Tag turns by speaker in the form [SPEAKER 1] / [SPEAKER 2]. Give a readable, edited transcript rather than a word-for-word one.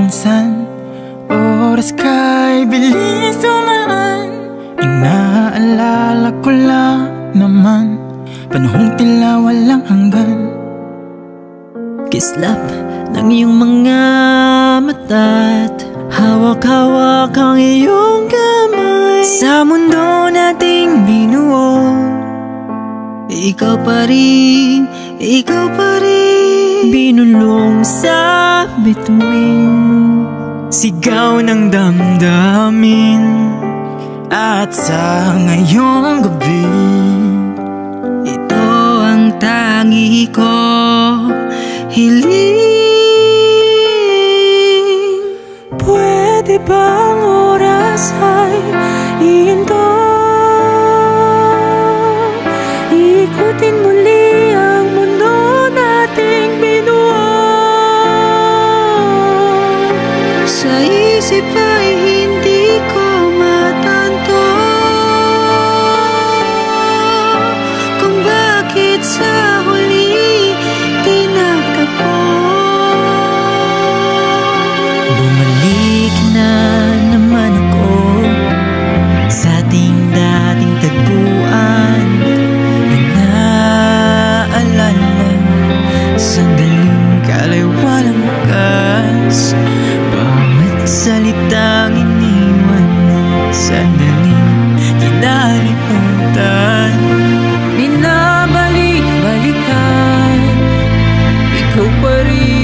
[SPEAKER 1] minsan oras ka'y bilis dumaan. Inaalala ko lang naman panahong tila walang hanggan.
[SPEAKER 2] Kislap ng iyong mga mata't hawak-hawak ang iyong kamay. Sa mundo nating binuo, ikaw pa rin, ikaw pa rin. Binulong sa bituin,
[SPEAKER 1] Sigaw ng damdamin. At sa ngayong gabi,
[SPEAKER 2] ito ang tangi ko hiling. Pwede bang oras ay ihinto? Ikutin muli ang mundo nating binuo. Sa isip ay hindi ko matanto kung bakit sa huli di nagtagpo. Bumalik na naman ako sa ating dating tagpuan.
[SPEAKER 1] inaalala sandaling kalay walang wakas. Bawat salitang iniwan mo sandaling kinalimutan.
[SPEAKER 2] Binabalik-balikan, ikaw pa rin